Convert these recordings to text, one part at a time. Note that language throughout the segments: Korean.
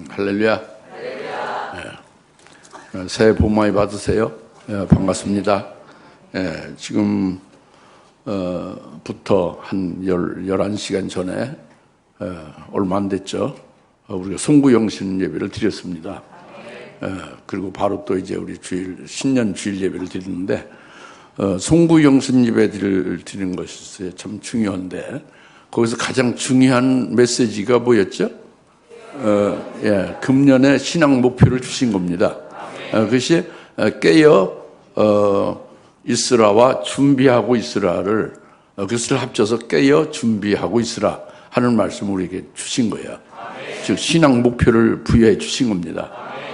할렐루야. 네. 새해 복 많이 받으세요. 네, 반갑습니다. 네, 지금 부터 한 11시간 전에 얼마 안 됐죠. 우리가 송구영신 예배를 드렸습니다. 그리고 바로 또 이제 우리 신년 주일 예배를 드리는데 송구영신 예배 드리는 것이 참 중요한데 거기서 가장 중요한 메시지가 뭐였죠? 금년에 신앙 목표를 주신 겁니다. 그것이 깨어 있으라와 준비하고 있으라를 그것을 합쳐서 깨어 준비하고 있으라 하는 말씀을 우리에게 주신 거예요. 즉 신앙 목표를 부여해 주신 겁니다.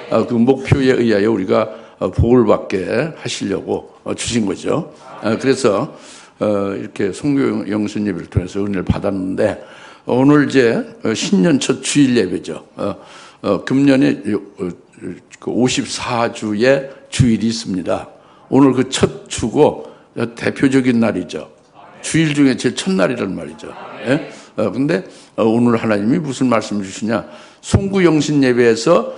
그 목표에 의하여 우리가 복을 받게 하시려고 주신 거죠. 그래서 이렇게 송구영신 예배를 통해서 은혜를 받았는데 오늘 이제 신년 첫 주일 예배죠. 금년에 54주의 주일이 있습니다. 오늘 그 첫 주고 대표적인 날이죠. 주일 중에 제일 첫날이란 말이죠. 근데 오늘 하나님이 무슨 말씀을 주시냐? 송구영신 예배에서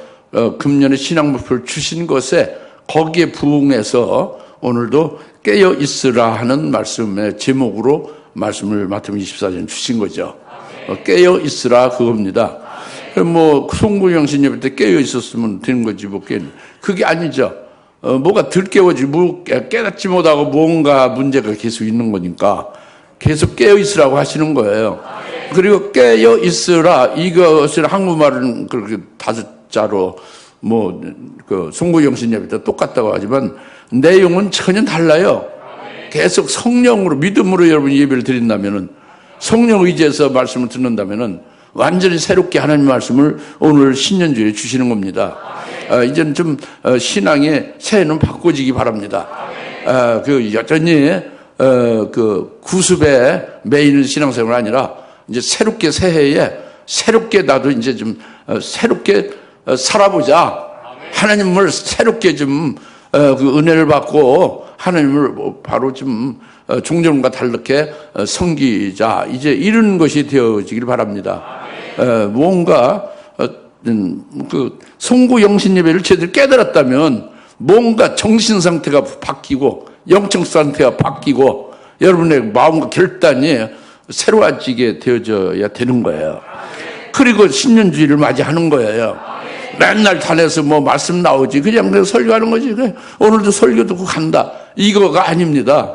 금년에 신앙 목표를 주신 것에 거기에 부응해서 오늘도 깨어 있으라 하는 말씀의 제목으로 말씀을 마태복음 24장 주신 거죠. 깨어 있으라 그겁니다. 뭐 송구영신 예배 때 깨어 있었으면 되는 거지 뭐 그게 아니죠. 뭐가 덜 깨워지 뭐 깨닫지 못하고 뭔가 문제가 계속 있는 거니까 계속 깨어 있으라고 하시는 거예요. 그리고 깨어 있으라 이것을 한국말은 그렇게 5자로 뭐 그 송구영신 예배 때 똑같다고 하지만 내용은 전혀 달라요. 계속 성령으로 믿음으로 여러분 예배를 드린다면은 성령 의지해서 말씀을 듣는다면은 완전히 새롭게 하나님 말씀을 오늘 신년주에 주시는 겁니다. 이제는 좀 신앙의 새해는 바꿔지기 바랍니다. 그 여전히 그 구습에 매이는 신앙생활 아니라 이제 새롭게 새해에 새롭게 나도 이제 좀 새롭게 살아보자. 하나님을 새롭게 좀 그 은혜를 받고 하나님을 바로 좀 종전과 다르게 섬기자. 이제 이런 것이 되어지길 바랍니다. 뭔가 그 송구영신 예배를 제대로 깨달았다면 뭔가 정신 상태가 바뀌고 영적 상태가 바뀌고 여러분의 마음과 결단이 새로워지게 되어져야 되는 거예요. 그리고 신년주의를 맞이하는 거예요. 맨날 단에서 뭐 말씀 나오지 그냥 설교하는 거지. 오늘도 설교 듣고 간다. 이거가 아닙니다.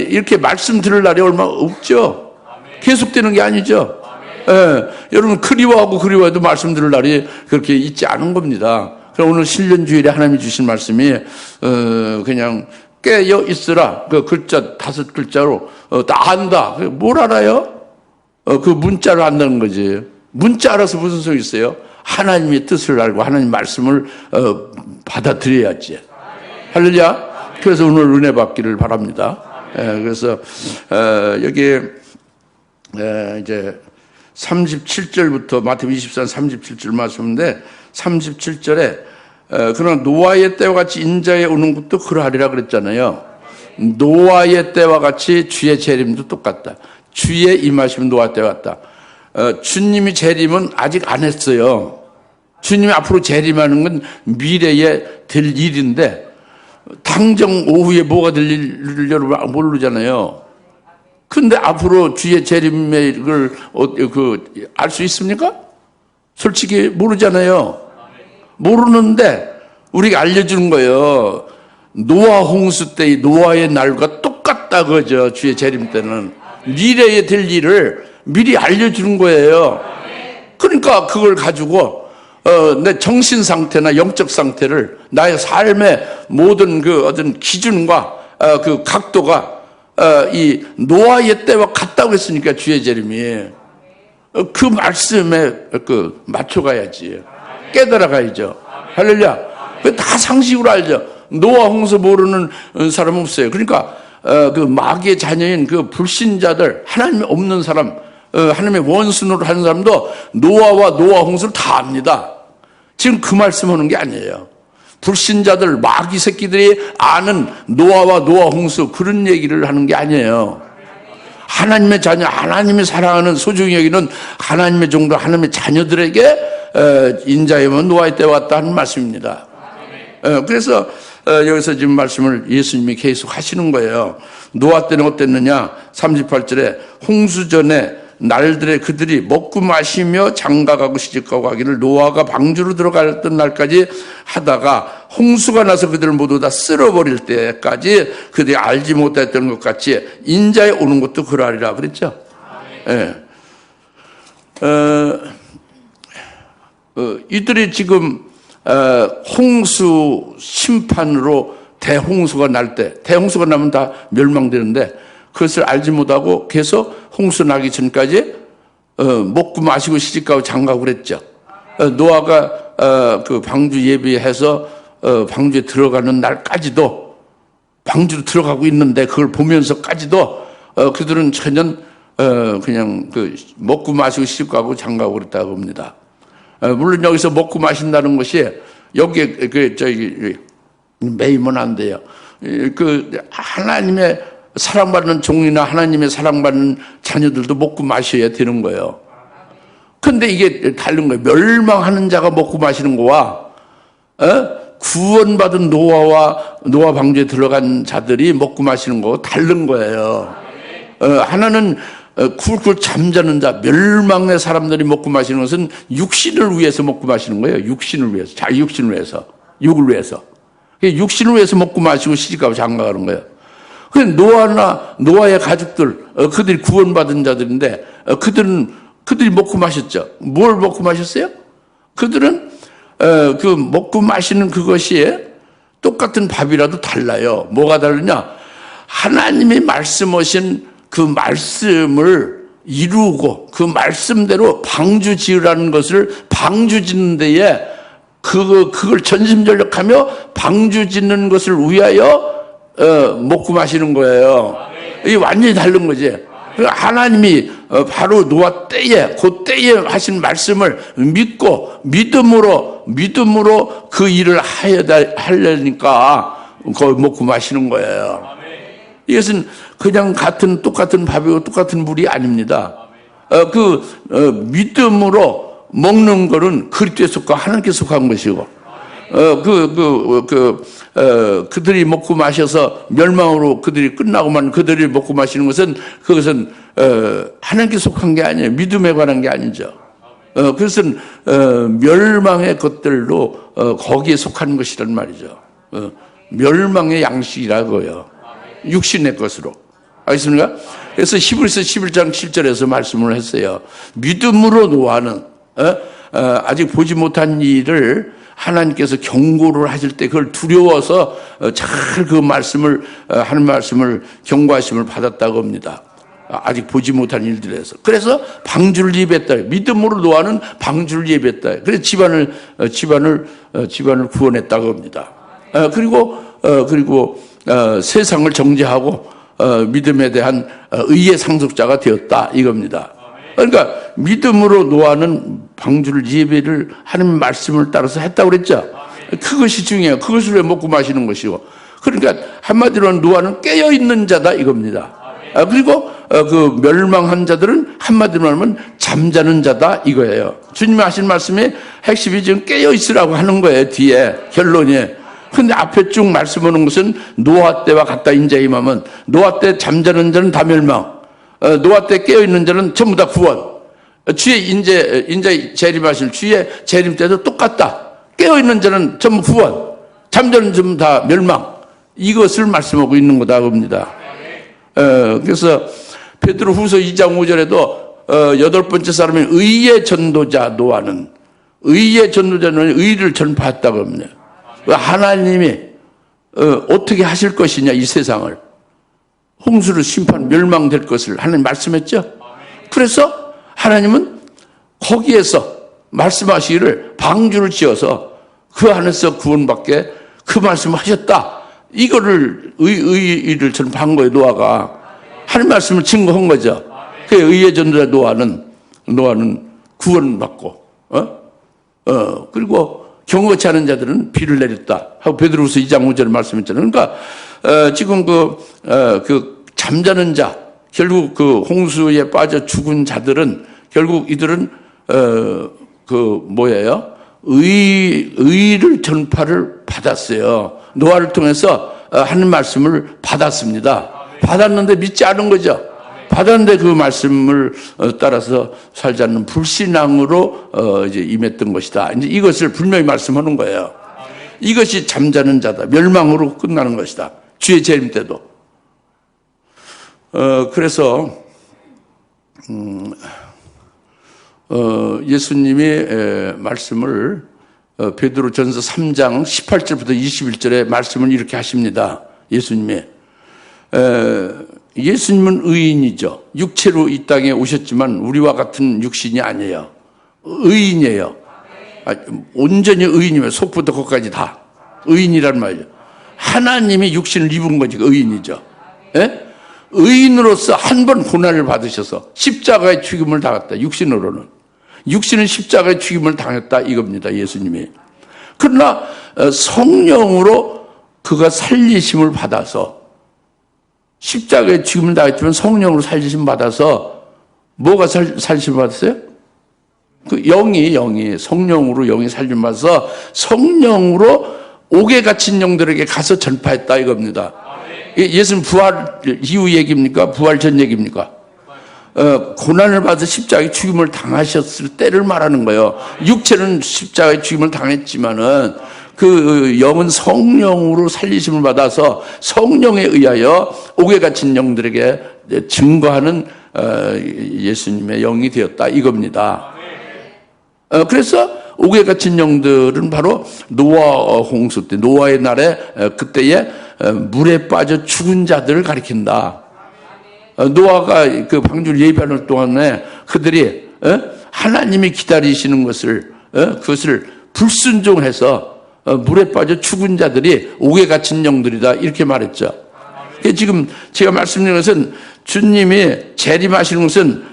이렇게 말씀 들을 날이 얼마 없죠. 계속되는 게 아니죠. 여러분 그리워해도 말씀 들을 날이 그렇게 있지 않은 겁니다. 그럼 오늘 신년주일에 하나님이 주신 말씀이 그냥 깨어 있으라 그 글자 5글자로 다 안다. 뭘 알아요? 그 문자를 안다는 거지. 문자 알아서 무슨 소용이 있어요? 하나님의 뜻을 알고 하나님 말씀을 받아들여야지. 할렐루야. 그래서 오늘 은혜 받기를 바랍니다. 그래서 여기에 이제 37절부터 마태복음 24장 37절 말씀인데 37절에 그러나 노아의 때와 같이 인자의 오는 것도 그러하리라 그랬잖아요. 노아의 때와 같이 주의 재림도 똑같다. 주의 임하시면 노아 때와 같다. 주님이 재림은 아직 안 했어요. 주님이 앞으로 재림하는 건 미래에 될 일인데 당장 오후에 뭐가 될 일을 여러분 모르잖아요. 근데 앞으로 주의 재림을 알 수 있습니까? 솔직히 모르잖아요. 모르는데 우리가 알려주는 거예요. 노아 홍수 때의 노아의 날과 똑같다 그죠. 주의 재림 때는 미래에 될 일을 미리 알려주는 거예요. 그러니까 그걸 가지고 내 정신 상태나 영적 상태를 나의 삶의 모든 그 어떤 기준과 그 각도가 이 노아의 때와 같다고 했으니까 주의 재림이 그 말씀에 그 맞춰가야지. 깨달아가야죠. 할렐루야. 다 상식으로 알죠. 노아 홍수 모르는 사람 없어요. 그러니까 그 마귀의 자녀인 그 불신자들 하나님이 없는 사람 하나님의 원수노릇 하는 사람도 노아와 노아 홍수를 다 압니다. 지금 그 말씀하는 게 아니에요. 불신자들 마귀 새끼들이 아는 노아와 노아 홍수 그런 얘기를 하는 게 아니에요. 하나님의 자녀, 하나님이 사랑하는 소중히 여기는 하나님의 종들, 하나님의 자녀들에게 인자이면 노아의 때 왔다 하는 말씀입니다. 그래서 여기서 지금 말씀을 예수님이 계속 하시는 거예요. 노아 때는 어땠느냐? 38절에 홍수 전에 날들에 그들이 먹고 마시며 장가가고 시집가고 하기를 노아가 방주로 들어갔던 날까지 하다가 홍수가 나서 그들을 모두 다 쓸어버릴 때까지 그들이 알지 못했던 것 같이 인자에 오는 것도 그러하리라 그랬죠. 예. 이들이 지금 홍수 심판으로 대홍수가 날 때, 대홍수가 나면 다 멸망되는데 그것을 알지 못하고 계속 홍수 나기 전까지 먹고 마시고 시집가고 장가고 그랬죠. 노아가 그 방주 예비해서 방주에 들어가는 날까지도 방주로 들어가고 있는데 그걸 보면서까지도 그들은 전혀 그냥 그 먹고 마시고 시집가고 장가고 그랬다고 합니다. 물론 여기서 먹고 마신다는 것이 여기에 저기 매이면 안 돼요. 그 하나님의 사랑받는 종이나 하나님의 사랑받는 자녀들도 먹고 마셔야 되는 거예요. 근데 이게 다른 거예요. 멸망하는 자가 먹고 마시는 거와 구원받은 노아 방주에 들어간 자들이 먹고 마시는 거 다른 거예요. 하나는 쿨쿨 잠자는 자, 멸망의 사람들이 먹고 마시는 것은 육신을 위해서 먹고 마시는 거예요. 육신을 위해서, 자기 육신을 위해서, 육을 위해서. 육신을 위해서 먹고 마시고 시집가고 장가가는 거예요. 노아의 가족들, 그들이 구원받은 자들인데, 그들이 먹고 마셨죠. 뭘 먹고 마셨어요? 그들은, 그 먹고 마시는 그것이 똑같은 밥이라도 달라요. 뭐가 다르냐? 하나님이 말씀하신 그 말씀을 이루고 그 말씀대로 방주 지으라는 것을 방주 짓는 데에 그걸 전심전력하며 방주 짓는 것을 위하여 먹고 마시는 거예요. 이게 완전히 다른 거지. 하나님이 바로 노아 때에 그 때에 하신 말씀을 믿고 믿음으로 그 일을 하려니까 그걸 먹고 마시는 거예요. 이것은 그냥 똑같은 밥이고 똑같은 물이 아닙니다. 믿음으로 먹는 거는 그리스도에 속하고 하나님께 속한 것이고, 그들이 먹고 마셔서 멸망으로 그들이 끝나고만 그들이 먹고 마시는 것은 그것은, 하나님께 속한 게 아니에요. 믿음에 관한 게 아니죠. 그것은, 멸망의 것들로, 거기에 속한 것이란 말이죠. 멸망의 양식이라고요. 육신의 것으로. 알겠습니까? 그래서 히브리서 11장 7절에서 말씀을 했어요. 믿음으로 노아는 아직 보지 못한 일을 하나님께서 경고를 하실 때 그걸 두려워서 잘 그 말씀을 하는 말씀을 경고하심을 받았다고 합니다. 아직 보지 못한 일들에서. 그래서 방주를 예비했다. 믿음으로 노아는 방주를 예비했다. 그래서 집안을 구원했다고 합니다. 그리고 세상을 정죄하고 믿음에 대한 의의 상속자가 되었다 이겁니다. 그러니까 믿음으로 노아는 방주를 예배를 하는 말씀을 따라서 했다고 그랬죠. 그것이 중요해요. 그것을 왜 먹고 마시는 것이고. 그러니까 한마디로 노아는 깨어있는 자다 이겁니다. 그리고 그 멸망한 자들은 한마디로 하면 잠자는 자다 이거예요. 주님이 하신 말씀이 핵심이 지금 깨어있으라고 하는 거예요. 뒤에 결론이. 근데 앞에 쭉 말씀하는 것은 노아 때와 같다 인자에 임하면 노아 때 잠자는 자는 다 멸망, 노아 때 깨어있는 자는 전부 다 구원. 주의 인자에 재림하실 주의 재림 때도 똑같다. 깨어있는 자는 전부 구원, 잠자는 자는 다 멸망. 이것을 말씀하고 있는 거다 봅니다. 그래서 베드로 후서 2장 5절에도 여덟 번째 사람인 의의 전도자 노아는 의를 전파했다고 합니다. 하나님이 어떻게 하실 것이냐 이 세상을 홍수로 심판 멸망될 것을 하나님 말씀했죠. 그래서 하나님은 거기에서 말씀하시기를 방주를 지어서 그 안에서 구원받게 그 말씀을 하셨다. 이거를 의를 전파한 거예요. 노아가 하나님 말씀을 증거한 거죠. 그 의의 전도자 노아는 구원받고 그리고 경거치 않은 자들은 비를 내렸다 하고 베드로후서 2장 5절에 말씀했잖아요. 그러니까 지금 그 잠자는 자, 결국 그 홍수에 빠져 죽은 자들은 결국 이들은 뭐예요? 의를 전파를 받았어요. 노아를 통해서 하는 말씀을 받았습니다. 받았는데 믿지 않은 거죠. 받았는데 그 말씀을 따라서 살지 않는 불신앙으로 이제 임했던 것이다. 이제 이것을 분명히 말씀하는 거예요. 이것이 잠자는 자다. 멸망으로 끝나는 것이다. 주의 재림 때도. 그래서 예수님의 말씀을 베드로전서 3장 18절부터 21절에 말씀을 이렇게 하십니다. 예수님은 의인이죠. 육체로 이 땅에 오셨지만 우리와 같은 육신이 아니에요. 의인이에요. 온전히 의인이면 속부터 거기까지 다 의인이란 말이죠. 하나님이 육신을 입은 거지 의인이죠. 예? 의인으로서 한 번 고난을 받으셔서 십자가의 죽임을 당했다. 육신으로는. 육신은 십자가의 죽임을 당했다 이겁니다. 예수님이. 그러나 성령으로 그가 살리심을 받아서 십자가의 죽임을 당했지만 성령으로 살리심 받아서 뭐가 살리심 받았어요? 그 영이 성령으로 영이 살림 받아서 성령으로 옥에 갇힌 영들에게 가서 전파했다 이겁니다. 예수님 부활 이후 얘기입니까? 부활 전 얘기입니까? 고난을 받아 십자가의 죽임을 당하셨을 때를 말하는 거예요. 육체는 십자가의 죽임을 당했지만은 그 영은 성령으로 살리심을 받아서 성령에 의하여 옥에 갇힌 영들에게 증거하는 예수님의 영이 되었다 이겁니다. 그래서 옥에 갇힌 영들은 바로 노아 홍수 때 노아의 날에 그때에 물에 빠져 죽은 자들을 가리킨다. 노아가 그 방주를 예비하는 동안에 그들이 하나님이 기다리시는 것을 그것을 불순종해서 물에 빠져 죽은 자들이 옥에 갇힌 영들이다 이렇게 말했죠. 지금 제가 말씀드린 것은 주님이 재림하시는 것은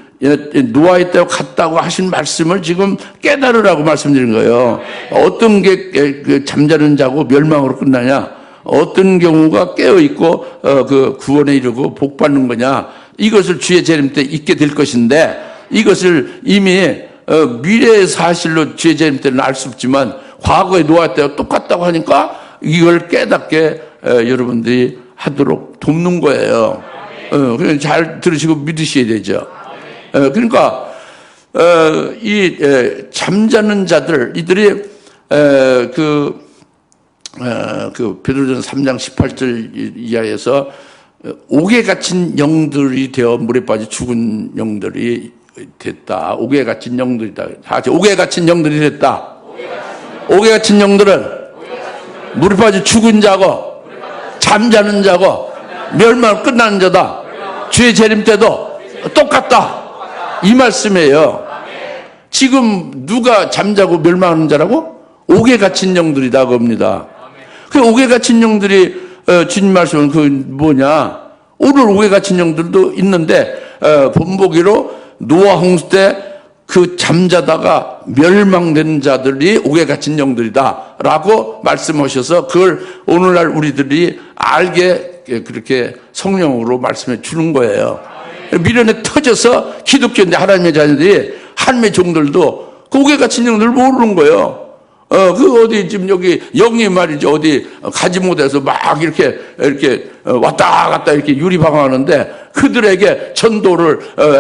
노아의 때와 같다고 하신 말씀을 지금 깨달으라고 말씀드린 거예요. 어떤 게 잠자는 자고 멸망으로 끝나냐, 어떤 경우가 깨어있고 그 구원에 이르고 복받는 거냐, 이것을 주의 재림 때 있게 될 것인데 이것을 이미 미래의 사실로 주의 재림 때는 알 수 없지만 과거의 노아 때와 똑같다고 하니까 이걸 깨닫게 여러분들이 하도록 돕는 거예요. 그냥 잘 들으시고 믿으셔야 되죠. 그러니까 이 잠자는 자들 이들이 그 베드로전서 3장 18절 이하에서 옥에 갇힌 영들이 되어 물에 빠져 죽은 영들이 됐다. 옥에 갇힌 영들이다. 옥에 갇힌 영들이 됐다. 옥에 갇힌 영들은 물에 빠져 죽은 자고 잠자는 자고 멸망 끝나는 자다. 주의 재림 때도 똑같다. 이 말씀이에요. 지금 누가 잠자고 멸망하는 자라고? 옥에 갇힌 영들이다 겁니다. 그 옥에 갇힌 영들이 주님 말씀은 그 뭐냐? 오늘 옥에 갇힌 영들도 있는데 본보기로 노아 홍수 때 그 잠자다가 멸망된 자들이 옥에 갇힌 영들이다라고 말씀하셔서 그걸 오늘날 우리들이 알게 그렇게 성령으로 말씀해 주는 거예요. 미련에 터져서 기독교인데 하나님의 자녀들이 하나님의 종들도 그 옥에 갇힌 영들을 모르는 거예요. 그 어디 지금 여기 영이 말이죠. 어디 가지 못해서 막 이렇게 왔다 갔다 이렇게 유리방황하는데 그들에게 전도를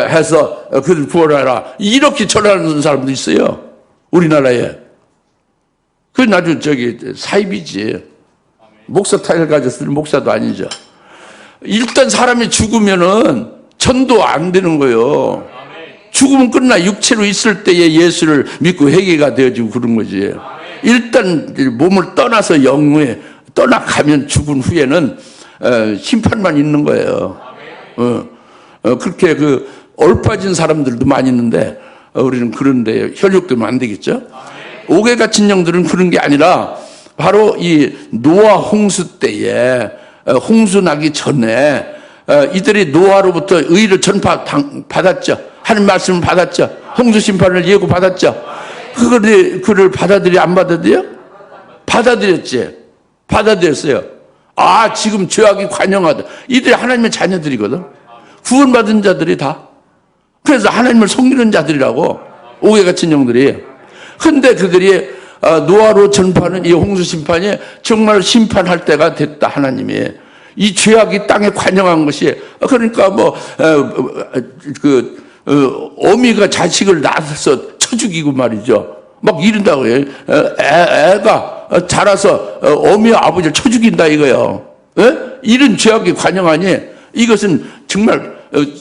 해서 그들 구원하라 이렇게 전하는 사람도 있어요. 우리나라에. 그건 아주 사입이지. 목사 타일 가졌을 목사도 아니죠. 일단 사람이 죽으면은 전도 안 되는 거예요. 죽으면 끝나. 육체로 있을 때에 예수를 믿고 회개가 되어지고 그런 거지. 일단 몸을 떠나서 영에 떠나가면 죽은 후에는 심판만 있는 거예요. 그렇게 얼빠진 사람들도 많이 있는데 우리는 그런데 혈육되면 안 되겠죠. 옥에 갇힌 영들은 그런 게 아니라 바로 이 노아 홍수 때에 홍수 나기 전에 이들이 노아로부터 의를 받았죠. 하는 말씀을 받았죠. 홍수 심판을 예고받았죠. 그를 받아들여 안 받아들여? 받아들였지. 받아들였어요. 아, 지금 죄악이 관영하다. 이들이 하나님의 자녀들이거든. 구원받은 자들이 다. 그래서 하나님을 섬기는 자들이라고. 옥에 갇힌 영들이. 근데 그들이 노아로 전파하는 이 홍수 심판이 정말 심판할 때가 됐다. 하나님이 이 죄악이 땅에 관영한 것이, 그러니까 어미가 자식을 낳아서 쳐 죽이고 말이죠. 막 이른다고 해요. 애가 자라서 어미와 아버지를 쳐 죽인다 이거예요. 예? 이런 죄악이 관영하니 이것은 정말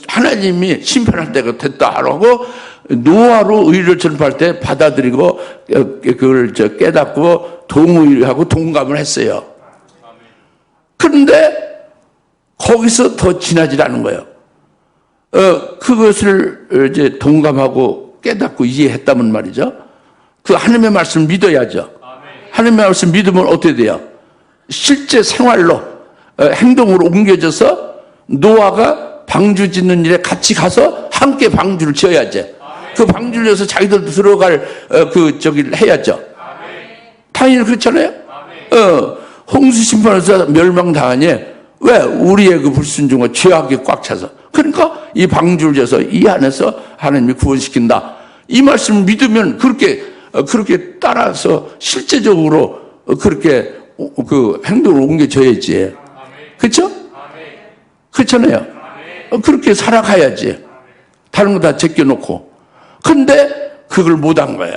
하나님이 심판할 때가 됐다 하라고 노아로 의를 전파할 때 받아들이고 그걸 깨닫고 동의하고 동감을 했어요. 그런데 거기서 더 지나질 않은 거예요. 그것을 이제 동감하고 깨닫고 이해했다면 말이죠. 그 하나님의 말씀을 믿어야죠. 하나님의 말씀 믿으면 어떻게 돼요? 실제 생활로 행동으로 옮겨져서 노아가 방주 짓는 일에 같이 가서 함께 방주를 지어야지. 그 방주를 지어서 자기들도 들어갈 저기를 해야죠. 당연히 그렇잖아요. 홍수 심판에서 멸망당하니 왜? 우리의 그 불순종과 죄악이 꽉 차서. 그러니까 이 방주를 지어서 이 안에서 하나님이 구원시킨다. 이 말씀을 믿으면 그렇게 따라서 실제적으로 그렇게 그 행동을 옮겨져야지. 그렇죠? 그렇잖아요. 그렇게 살아가야지. 다른 거 다 제껴놓고. 근데 그걸 못한 거예요.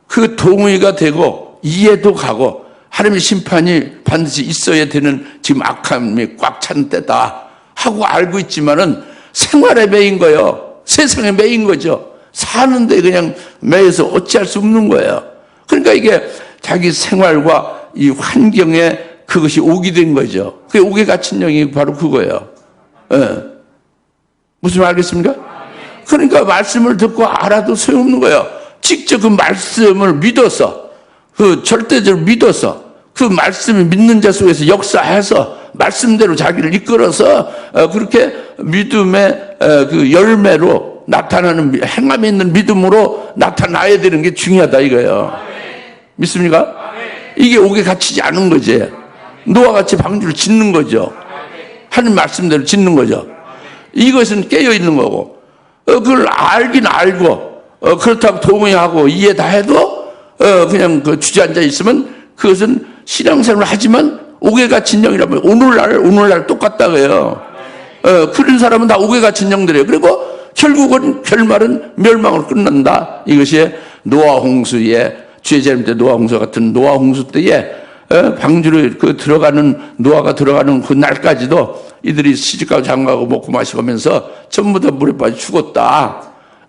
그 동의가 되고 이해도 가고 하나님의 심판이 반드시 있어야 되는 지금 악함이 꽉 찬 때다 하고 알고 있지만은 생활에 매인 거예요. 세상에 매인 거죠. 사는데 그냥 매여서 어찌할 수 없는 거예요. 그러니까 이게 자기 생활과 이 환경에 그것이 오게 된 거죠. 그게 옥에 갇힌 영이 바로 그거예요. 예. 무슨 말 알겠습니까? 그러니까 말씀을 듣고 알아도 소용없는 거예요. 직접 그 말씀을 믿어서, 그 절대적으로 믿어서, 그 말씀을 믿는 자 속에서 역사해서 말씀대로 자기를 이끌어서 그렇게 믿음의 그 열매로 나타나는, 행함에 있는 믿음으로 나타나야 되는 게 중요하다 이거예요. 믿습니까? 이게 옥에 갇히지 않은 거지. 노아같이 방주를 짓는 거죠. 하나님 말씀대로 짓는 거죠. 이것은 깨어있는 거고, 그걸 알긴 알고, 그렇다고 동의하고 이해 다 해도, 그냥 그 주저앉아 있으면 그것은 신앙생활을 하지만 옥에 갇힌 영이라면 오늘날 똑같다고요. 그런 사람은 다 옥에 갇힌 영들이에요. 그리고 결국은 결말은 멸망으로 끝난다. 이것이 노아 홍수의 주의 재림 때 노아 홍수 같은 노아 홍수 때에 방주를 노아가 들어가는 그 날까지도 이들이 시집가고 장가고 먹고 마시면서 전부 다 물에 빠져 죽었다.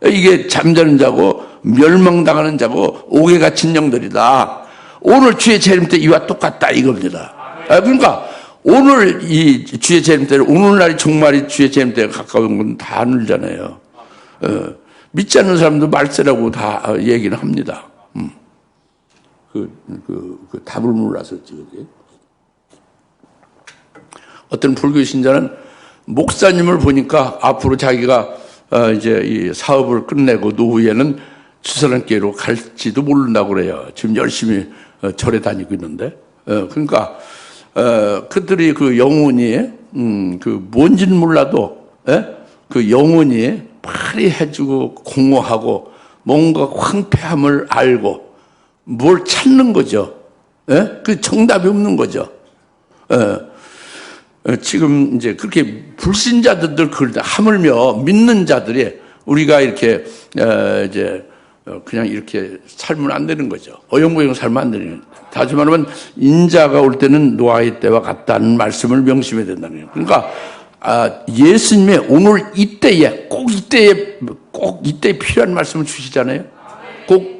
이게 잠자는 자고 멸망당하는 자고 옥에 갇힌 영들이다. 오늘 주의 재림 때 이와 똑같다 이겁니다. 그러니까 오늘 이 주의 재림 때를 오늘날이 정말이 주의 재림 때가 가까운 건 다 아느잖아요. 믿지 않는 사람도 말세라고 다 얘기는 합니다. 그 답을 몰라서 지금 어떤 불교 신자는 목사님을 보니까 앞으로 자기가 이제 이 사업을 끝내고 노후에는 주사람께로 갈지도 모른다고 그래요. 지금 열심히 절에 다니고 있는데, 그러니까 그들이 그 영혼이 그 뭔지는 몰라도 그 영혼이 파리해지고 공허하고 뭔가 황폐함을 알고 뭘 찾는 거죠. 그 정답이 없는 거죠. 지금 이제 그렇게 불신자들 하물며 믿는 자들이 우리가 이렇게 이제 그냥 이렇게 살면 안 되는 거죠. 어영부영 살면 안 되는 거죠. 다시 말하면 인자가 올 때는 노아의 때와 같다는 말씀을 명심해야 된다는 거예요. 그러니까 예수님의 오늘 이때에 꼭 이때에 필요한 말씀을 주시잖아요.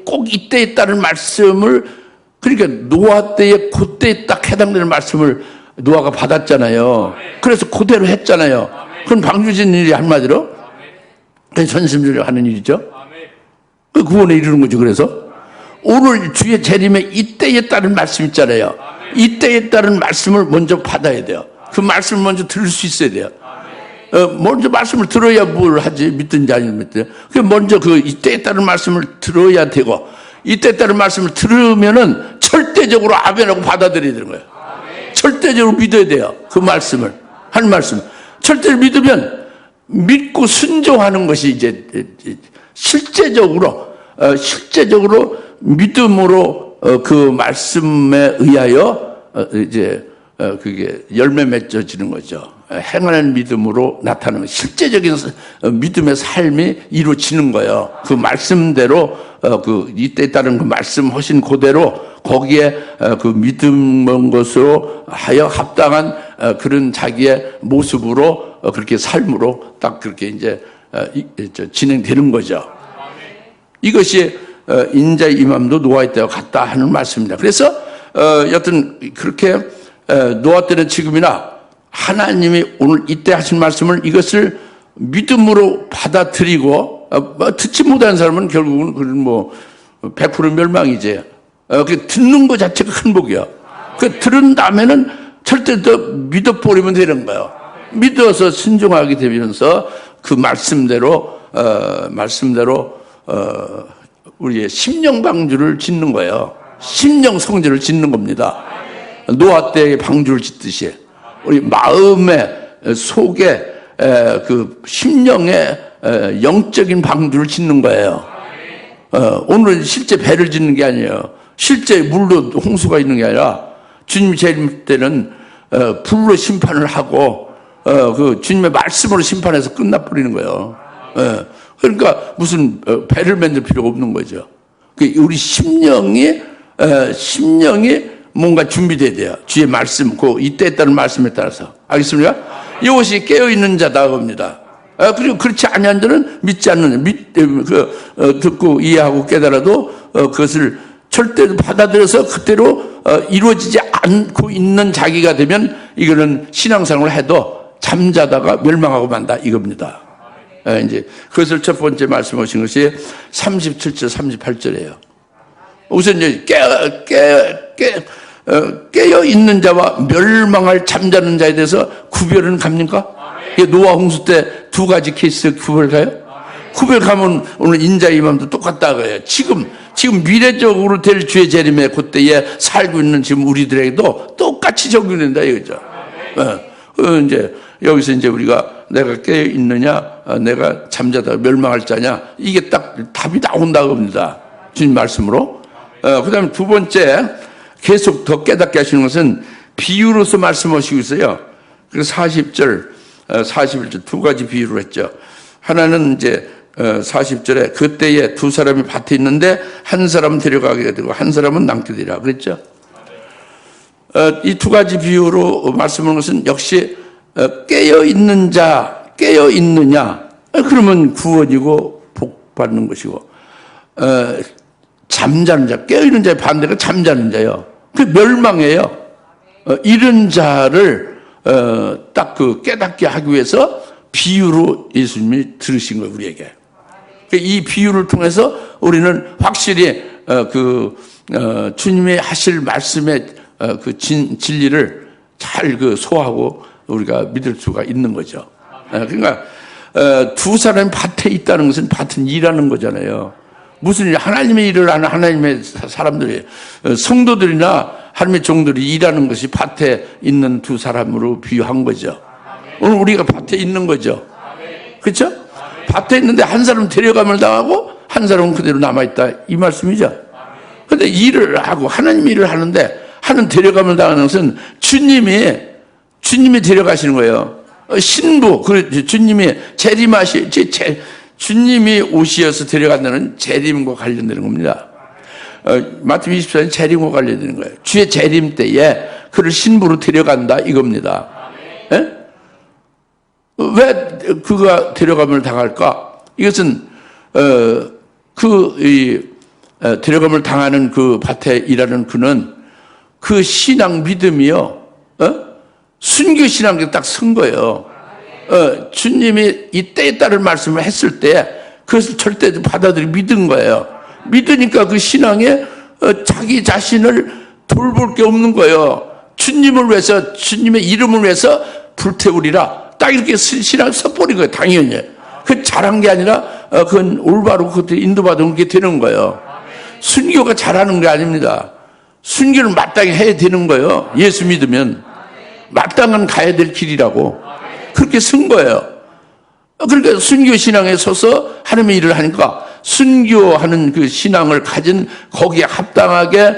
꼭 이때에 따른 말씀을, 그러니까 노아 때에 그때에 딱 해당되는 말씀을 노아가 받았잖아요. 그래서 그대로 했잖아요. 그건 방주 짓는 일이 한마디로 전심전력 하는 일이죠. 그 구원에 이르는 거죠. 그래서 오늘 주의 재림에 이때에 따른 말씀 있잖아요. 이때에 따른 말씀을 먼저 받아야 돼요. 그 말씀을 먼저 들을 수 있어야 돼요. 먼저 말씀을 들어야 뭘 하지, 믿든지 아니면 믿든지. 먼저 이때에 따른 말씀을 들어야 되고, 이때에 따른 말씀을 들으면은 절대적으로 아멘하고 받아들여야 되는 거예요. 절대적으로 믿어야 돼요. 그 말씀을, 한 말씀. 절대로 믿으면 믿고 순종하는 것이 이제 실제적으로 믿음으로 그 말씀에 의하여 이제 그게 열매 맺어지는 거죠. 행하는 믿음으로 나타나는 실제적인 믿음의 삶이 이루어지는 거예요. 그 말씀대로 그 이때에 따른 그 말씀하신 그대로 거기에 그 믿음의 것으로 하여 합당한 그런 자기의 모습으로 그렇게 삶으로 딱 그렇게 이제 진행되는 거죠. 이것이 인자의 임함도 노아의 때와 같다 하는 말씀입니다. 그래서 여튼 그렇게 노아 때는 지금이나 하나님이 오늘 이때 하신 말씀을 이것을 믿음으로 받아들이고 듣지 못한 사람은 결국은 뭐 100% 멸망이지. 그 듣는 것 자체가 큰 복이야. 그 들은 다음에는 절대 더 믿어버리면 되는 거예요. 믿어서 순종하게 되면서 그 말씀대로 우리의 심령 방주를 짓는 거예요. 심령 성전을 짓는 겁니다. 노아 때의 방주를 짓듯이 우리 마음의 속에 그 심령의 영적인 방주를 짓는 거예요. 오늘은 실제 배를 짓는 게 아니에요. 실제 물로 홍수가 있는 게 아니라 주님 재림 때는 불로 심판을 하고 그 주님의 말씀으로 심판해서 끝나버리는 거예요. 그러니까 무슨 배를 만들 필요가 없는 거죠. 우리 심령이 뭔가 준비돼야 돼요. 주의 말씀, 그 이때에 따른 말씀에 따라서. 알겠습니까? 이것이 깨어있는 자다 겁니다. 그리고 그렇지 아니한 자는 믿지 않는, 듣고 이해하고 깨달아도 그것을 절대로 받아들여서 그대로 이루어지지 않고 있는 자기가 되면 이거는 신앙생활을 해도 잠자다가 멸망하고 만다 이겁니다. 이제 그것을 첫 번째 말씀하신 것이 37절, 38절이에요. 우선 이제 깨어 있는 자와 멸망할 잠자는 자에 대해서 구별은 갑니까? 노아 홍수 때 두 가지 케이스 구별 가요? 구별 가면 오늘 인자의 임함도 똑같다 그래요. 지금 미래적으로 될 주의 재림의 그때에 살고 있는 지금 우리들에게도 똑같이 적용된다 이거죠. 이제 여기서 이제 우리가 내가 깨어 있느냐, 내가 잠자다 멸망할 자냐, 이게 딱 답이 나온다 겁니다. 주님 말씀으로. 그다음에 두 번째 계속 더 깨닫게 하시는 것은 비유로서 말씀하시고 있어요. 그래서 40절, 41절 두 가지 비유를 했죠. 하나는 이제 40절에 그때에 두 사람이 밭에 있는데 한 사람은 데려가게 되고 한 사람은 남게 되리라 그랬죠. 이 두 가지 비유로 말씀하는 것은 역시 깨어 있는 자, 깨어 있느냐 그러면 구원이고 복 받는 것이고 잠자는 자, 깨어 있는 자의 반대가 잠자는 자예요. 그 멸망이에요. 이런 자를 딱 그 깨닫게 하기 위해서 비유로 예수님이 들으신 거예요, 우리에게. 이 비유를 통해서 우리는 확실히 주님이 하실 말씀의 그 진리를 잘 소화하고 우리가 믿을 수가 있는 거죠. 그러니까 두 사람이 밭에 있다는 것은 밭은 일하는 거잖아요. 무슨 일, 하나님의 일을 하는 하나님의 사람들이, 성도들이나 하나님의 종들이 일하는 것이 밭에 있는 두 사람으로 비유한 거죠. 오늘 우리가 밭에 있는 거죠. 그렇죠? 밭에 있는데 한 사람은 데려감을 당하고 한 사람은 그대로 남아있다. 이 말씀이죠. 그런데 일을 하고 하나님 일을 하는데 하는 데려감을 당하는 것은 주님이 데려가시는 거예요. 신부, 주님이 주님이 오시어서 데려간다는 재림과 관련되는 겁니다. 마태복음 24년 재림과 관련되는 거예요. 주의 재림 때에 그를 신부로 데려간다 이겁니다. 왜 그가 데려감을 당할까? 이것은 데려감을 당하는 그 밭에 일하는 그는 그 신앙 믿음이요, 순교 신앙에 딱 선 거예요. 주님이 이 때에 따른 말씀을 했을 때 그것을 절대 받아들이 믿은 거예요. 믿으니까 그 신앙에 자기 자신을 돌볼 게 없는 거예요. 주님을 위해서, 주님의 이름을 위해서 불태우리라. 딱 이렇게 신앙을 써버린 거예요, 당연히. 그 잘한 게 아니라, 그건 올바르고 그때 인도받으면 그게 되는 거예요. 순교가 잘하는 게 아닙니다. 순교를 마땅히 해야 되는 거예요. 예수 믿으면. 마땅한 가야 될 길이라고. 그렇게 쓴 거예요. 그러니까 순교 신앙에 서서 하나님의 일을 하니까 순교하는 그 신앙을 가진 거기에 합당하게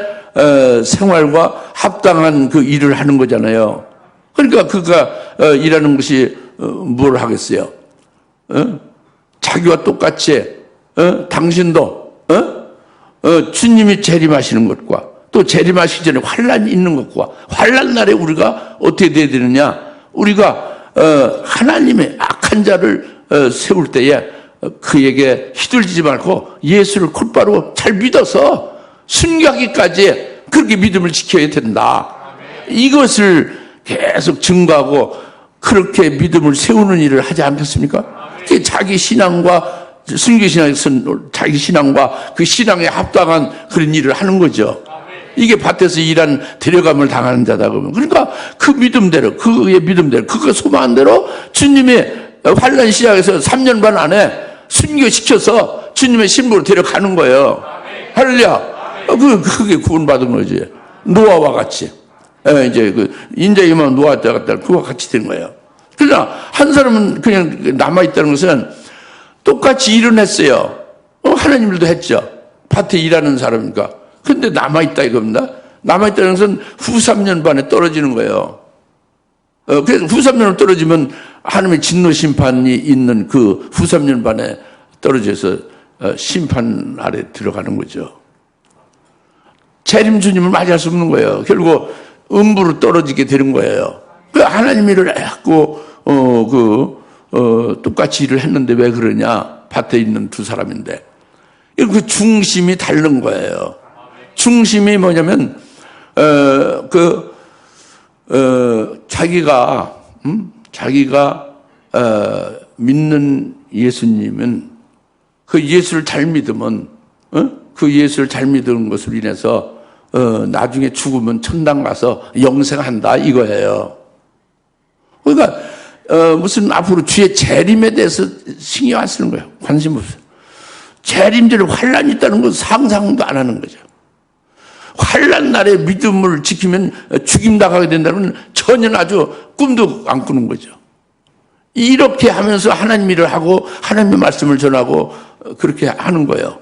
생활과 합당한 그 일을 하는 거잖아요. 그러니까 그가 일하는 것이 뭘 하겠어요? 자기와 똑같이 당신도 주님이 재림하시는 것과 또 재림하시기 전에 환란이 있는 것과 환란 날에 우리가 어떻게 돼야 되느냐? 우리가 하나님의 악한 자를 세울 때에 그에게 휘둘리지 말고 예수를 곧바로 잘 믿어서 순교하기까지 그렇게 믿음을 지켜야 된다. 이것을 계속 증거하고 그렇게 믿음을 세우는 일을 하지 않겠습니까? 자기 신앙과 순교신앙에서 자기 신앙과 그 신앙에 합당한 그런 일을 하는 거죠. 이게 밭에서 일한 데려감을 당하는 자다 그러면, 그러니까 그 믿음대로, 그의 믿음대로, 그가 소망한 대로 주님의 환란 시작해서 3년 반 안에 순교시켜서 주님의 신부로 데려가는 거예요. 할렐루야. 그게 구원받은 거지. 노아와 같이. 이제 인자이만 노아 때 갔다 그와 같이 된 거예요. 그러나 한 사람은 그냥 남아있다는 것은 똑같이 일은 했어요. 하나님들도 했죠. 밭에 일하는 사람이니까. 근데 남아있다 이겁니다. 남아있다는 것은 후 3년 반에 떨어지는 거예요. 그래서 후 3년을 떨어지면 하나님의 진노 심판이 있는 그 후 3년 반에 떨어져서 심판 아래 들어가는 거죠. 재림 주님을 맞이할 수 없는 거예요. 결국 음부로 떨어지게 되는 거예요. 그 하나님 일을 했고 똑같이 일을 했는데 왜 그러냐? 밭에 있는 두 사람인데 그 중심이 다른 거예요. 중심이 뭐냐면 자기가 믿는 예수님은 그 예수를 잘 믿으면 그 예수를 잘 믿는 것으로 인해서 나중에 죽으면 천당 가서 영생한다 이거예요. 그러니까 무슨 앞으로 주의 재림에 대해서 신경 안 쓰는 거예요. 관심 없어요. 재림절에 환란이 있다는 건 상상도 안 하는 거죠. 환란 날에 믿음을 지키면 죽임 당하게 된다는 건 전혀 아주 꿈도 안 꾸는 거죠. 이렇게 하면서 하나님 일을 하고 하나님의 말씀을 전하고 그렇게 하는 거예요.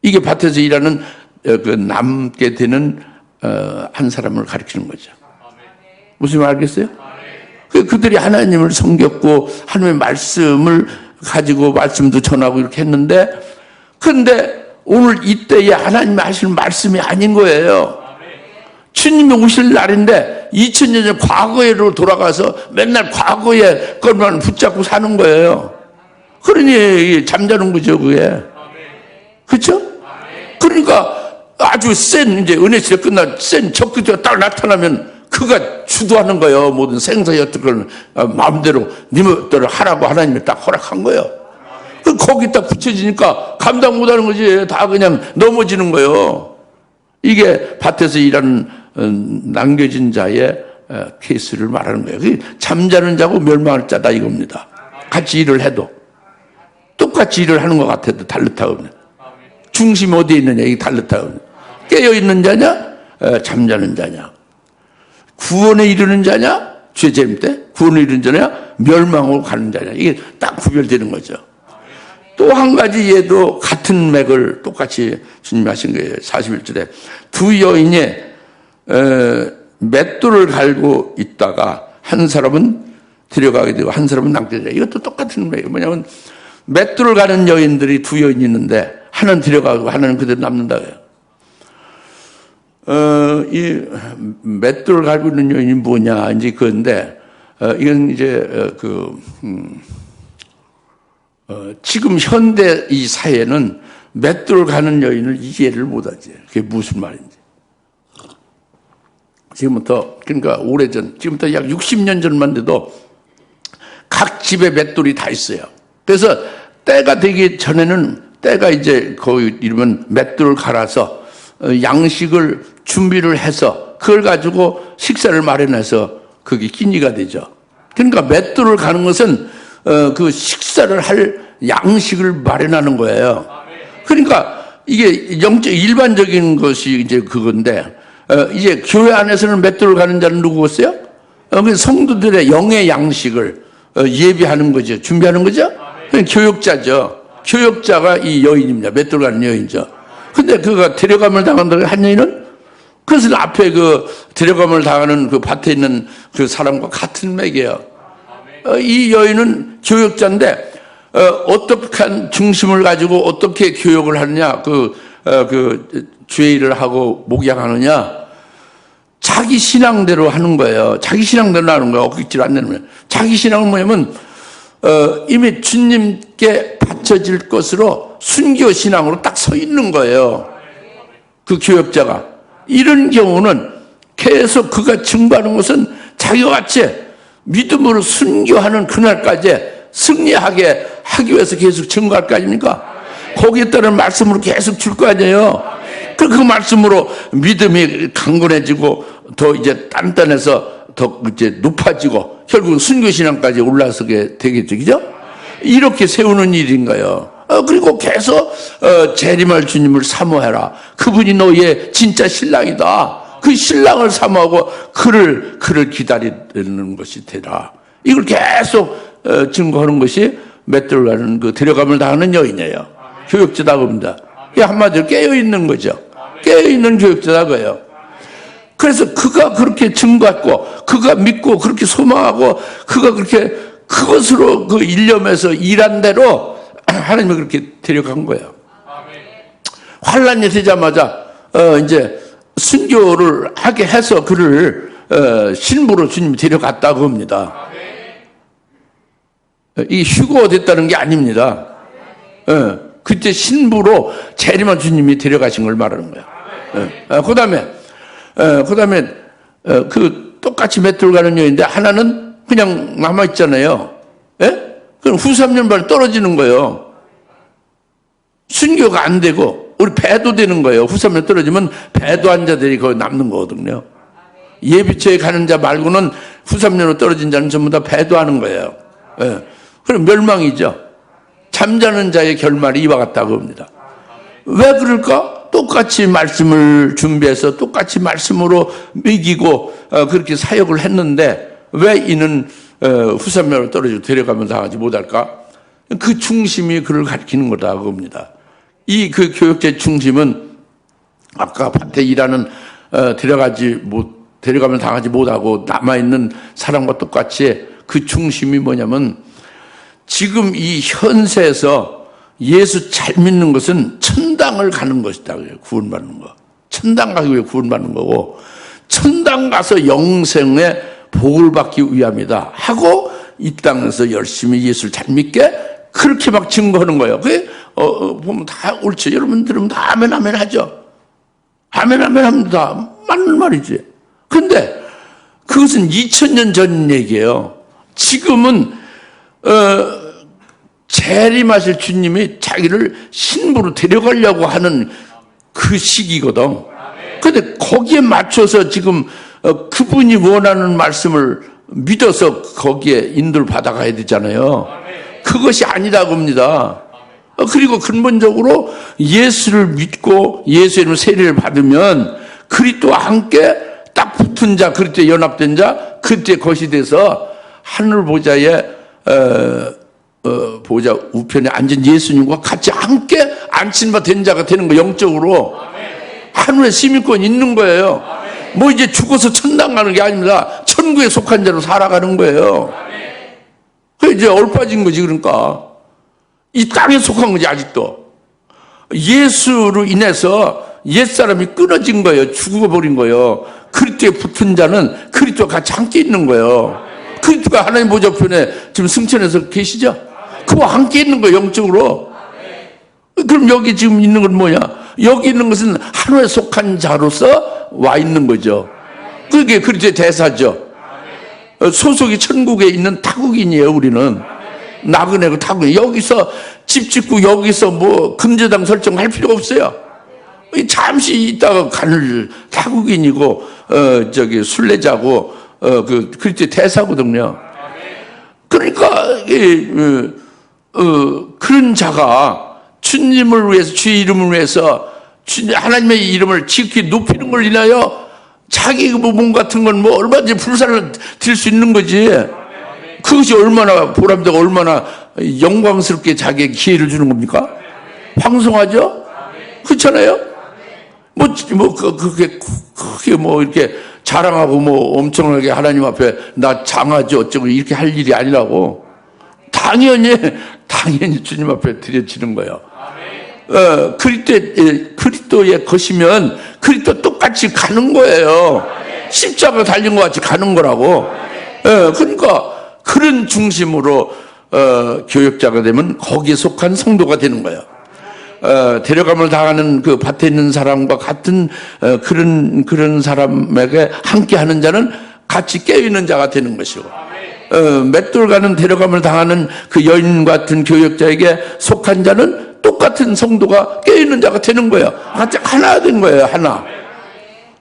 이게 밭에서 일하는 그 남게 되는 한 사람을 가리키는 거죠. 무슨 말 알겠어요? 그들이 하나님을 섬겼고 하나님의 말씀을 가지고 말씀도 전하고 이렇게 했는데, 근데 오늘 이때에 하나님이 하시는 말씀이 아닌 거예요. 주님이 오실 날인데 2000년 전 과거로 돌아가서 맨날 과거의 것만 붙잡고 사는 거예요. 그러니 잠자는 거죠, 그게. 그렇죠? 그러니까 아주 센 이제 은혜 시대 끝나 센 적그리스도가 딱 나타나면 그가 주도하는 거예요. 모든 생사의 어떤 걸 마음대로 니들을 하라고 하나님이 딱 허락한 거예요. 거기 딱 붙여지니까 감당 못하는 거지. 다 그냥 넘어지는 거예요. 이게 밭에서 일하는 남겨진 자의 케이스를 말하는 거예요. 잠자는 자고 멸망할 자다 이겁니다. 같이 일을 해도 똑같이 일을 하는 것 같아도 다르다고. 중심이 어디에 있느냐 이게 다르다고. 깨어있는 자냐 잠자는 자냐, 구원에 이르는 자냐 죄 재림 때 구원에 이르는 자냐 멸망으로 가는 자냐, 이게 딱 구별되는 거죠. 또 한 가지 얘도 같은 맥을 똑같이 주님이 하신 거예요. 41절에 두 여인이 맷돌을 갈고 있다가 한 사람은 데려가게 되고 한 사람은 남게 되죠. 이것도 똑같은 맥이에요. 뭐냐면 맷돌을 가는 여인들이 두 여인이 있는데 하나는 데려가고 하나는 그대로 남는다. 이 맷돌을 갈고 있는 여인이 뭐냐 이제 그건데 이건 이제 지금 현대 이 사회는 맷돌 가는 여인을 이해를 못하지. 그게 무슨 말인지. 지금부터 그러니까 오래전 지금부터 약 60년 전만 돼도 각 집에 맷돌이 다 있어요. 그래서 때가 되기 전에는 때가 이제 거의 이러면 맷돌을 갈아서 양식을 준비를 해서 그걸 가지고 식사를 마련해서 그게 끼니가 되죠. 그러니까 맷돌을 가는 것은 그 식사를 할 양식을 마련하는 거예요. 그러니까 이게 영적 일반적인 것이 이제 그건데 이제 교회 안에서는 맷돌을 가는 자는 누구였어요? 성도들의 영의 양식을 예비하는 거죠. 준비하는 거죠. 교육자죠. 교역자가 이 여인입니다. 맷돌 가는 여인이죠. 근데 그가 데려감을 당한다고 한 여인은 그것은 앞에 그 데려감을 당하는 그 밭에 있는 그 사람과 같은 맥이에요. 이 여인은 교역자인데 어떻게 중심을 가지고 어떻게 교역을 하느냐, 주의 일을 하고 목양하느냐, 자기 신앙대로 하는 거예요. 자기 신앙대로 하는 거예요. 억지로 안 내는 거예요. 자기 신앙은 뭐냐면 이미 주님께 바쳐질 것으로 순교 신앙으로 딱 서 있는 거예요. 그 교역자가. 이런 경우는 계속 그가 증거하는 것은 자기와 같이 믿음으로 순교하는 그날까지 승리하게 하기 위해서 계속 증거할 거 아닙니까? 거기에 따른 말씀으로 계속 줄 거 아니에요. 그 말씀으로 믿음이 강건해지고 더 이제 단단해서 더 이제 높아지고 결국 순교신앙까지 올라서게 되겠죠. 그죠? 이렇게 세우는 일인가요? 그리고 계속 재림할 주님을 사모해라. 그분이 너의 진짜 신랑이다. 그 신랑을 사모하고 그를 기다리는 것이 되라. 이걸 계속 증거하는 것이 맷돌가는 그 데려감을 당하는 여인이에요. 교역자다 그럽니다. 이 한마디로 깨어있는 거죠. 깨어있는 교역자다 그래요. 그래서 그가 그렇게 증거했고 그가 믿고 그렇게 소망하고 그가 그렇게 그것으로 그 일념에서 일한 대로 하나님이 그렇게 데려간 거예요. 환란이 되자마자 이제 순교를 하게 해서 그를 신부로 주님이 데려갔다고 합니다. 이 휴거 됐다는 게 아닙니다. 그때 신부로 재림한 주님이 데려가신 걸 말하는 거예요. 그다음에 그 똑같이 맷돌 가는 여인인데 하나는 그냥 남아 있잖아요. 예? 그럼 후 3년 만에 떨어지는 거예요. 순교가 안 되고 우리 배도 되는 거예요. 후 3년 떨어지면 배도한 자들이 거기 남는 거거든요. 예비처에 가는 자 말고는 후 3년으로 떨어진 자는 전부 다 배도하는 거예요. 예. 그럼 멸망이죠. 잠자는 자의 결말이 이와 같다고 합니다. 왜 그럴까? 똑같이 말씀을 준비해서 똑같이 말씀으로 먹이고 그렇게 사역을 했는데 왜 이는 후산면으로 떨어지고 데려가면 당하지 못할까? 그 중심이 그를 가리키는 거라고 합니다. 이 그 교역자의 중심은 아까 밭에 일하는 데려가면 당하지 못하고 남아있는 사람과 똑같이 그 중심이 뭐냐면 지금 이 현세에서 예수 잘 믿는 것은 천당을 가는 것이다. 구원받는 거. 천당 가기 위해 구원받는 거고 천당 가서 영생의 복을 받기 위함이다 하고 이 땅에서 열심히 예수를 잘 믿게 그렇게 막 증거하는 거예요. 그게 보면 다 옳죠. 여러분 들으면 다 아멘 아멘 하죠. 아멘 아멘 합니다. 맞는 말이지. 근데 그것은 2000년 전 얘기예요. 지금은 재림하실 주님이 자기를 신부로 데려가려고 하는 그 시기거든. 근데 거기에 맞춰서 지금 그분이 원하는 말씀을 믿어서 거기에 인도를 받아가야 되잖아요. 그것이 아니라고 합니다. 그리고 근본적으로 예수를 믿고 예수의 이름으로 세례를 받으면 그리스도와 함께 딱 붙은 자, 그리스도에 연합된 자, 그때 것이 돼서 하늘 보좌에 보좌 우편에 앉은 예수님과 같이 함께 안친바 된 자가 되는 거. 영적으로 하늘에 시민권이 있는 거예요. 뭐 이제 죽어서 천당 가는 게 아닙니다. 천국에 속한 자로 살아가는 거예요. 그 이제 얼빠진 거지. 그러니까 이 땅에 속한 거지. 아직도 예수로 인해서 옛사람이 끊어진 거예요. 죽어버린 거예요. 그리스도에 붙은 자는 그리스도와 같이 함께 있는 거예요. 그리스도가 하나님 보좌 우편에 지금 승천해서 계시죠? 그와 함께 있는 거예요. 영적으로. 그럼 여기 지금 있는 건 뭐냐? 여기 있는 것은 하늘에 속한 자로서 와 있는 거죠. 그게 그리스도의 대사죠. 소속이 천국에 있는 타국인이에요. 우리는 나그네고 타국인. 여기서 집 짓고 여기서 뭐 금제당 설정할 필요가 없어요. 잠시 있다가 가는 타국인이고 순례자고 그 그리스도의 대사거든요. 그러니까 그런 자가 주님을 위해서 주의 이름을 위해서 하나님의 이름을 지키 높이는 걸 인하여 자기 몸 같은 건 뭐 얼마든지 불사를 드릴 수 있는 거지. 그것이 얼마나 보람되고 얼마나 영광스럽게 자기에게 기회를 주는 겁니까? 황송하죠? 그렇잖아요? 그게 이렇게 자랑하고 엄청나게 하나님 앞에 나 장하지 어쩌고 이렇게 할 일이 아니라고. 당연히 주님 앞에 드려지는 거예요. 그리스도에 거시면 그리스도 똑같이 가는 거예요. 십자가 달린 것 같이 가는 거라고. 그러니까 그런 중심으로 교역자가 되면 거기에 속한 성도가 되는 거예요. 데려감을 당하는 그 밭에 있는 사람과 같은 그런 사람에게 함께하는 자는 같이 깨어있는 자가 되는 것이고, 맷돌 가는 데려감을 당하는 그 여인 같은 교역자에게 속한 자는 똑같은 성도가 깨어있는 자가 되는 거예요. 같이 하나 된 거예요. 하나.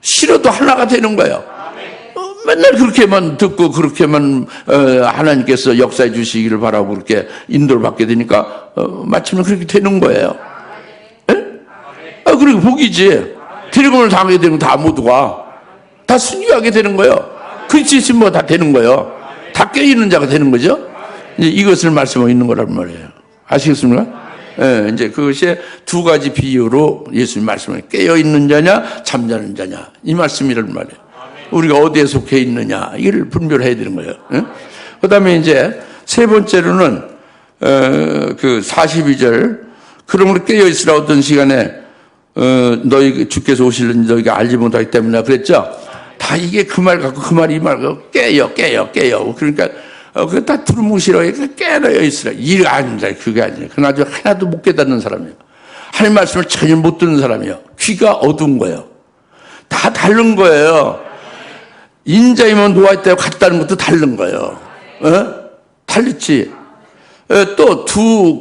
싫어도 하나가 되는 거예요. 맨날 그렇게만 듣고 그렇게만 하나님께서 역사해 주시기를 바라고 그렇게 인도를 받게 되니까 마침내 그렇게 되는 거예요. 그리고 복이지. 데려감을 당하게 되면 다 모두가 다 순교하게 되는 거예요. 그리스도인 다 되는 거예요. 다 깨어있는 자가 되는 거죠. 이제 이것을 말씀하고 있는 거란 말이에요. 아시겠습니까? 이제 그것이 두 가지 비유로 예수님 말씀을 깨어있는 자냐 잠자는 자냐 이 말씀이란 말이에요. 우리가 어디에 속해 있느냐 이걸 분별해야 되는 거예요. 그 다음에 이제 세 번째로는 그 42절 그러므로 깨어있으라 어떤 시간에 너희 주께서 오실는지 너희가 알지 못하기 때문이라 그랬죠. 다 이게 그 말 갖고 그 말 이 말 갖고 깨요. 그러니까 그거 다 두루뭉실어 깨어 있으라. 일 아닙니다. 그게 아니에요. 그나저 하나도 못 깨닫는 사람이에요. 하나님 말씀을 전혀 못 듣는 사람이에요. 귀가 어두운 거예요. 다 다른 거예요. 인자이면 누워있다고 같다는 것도 다른 거예요. 달렸지. 또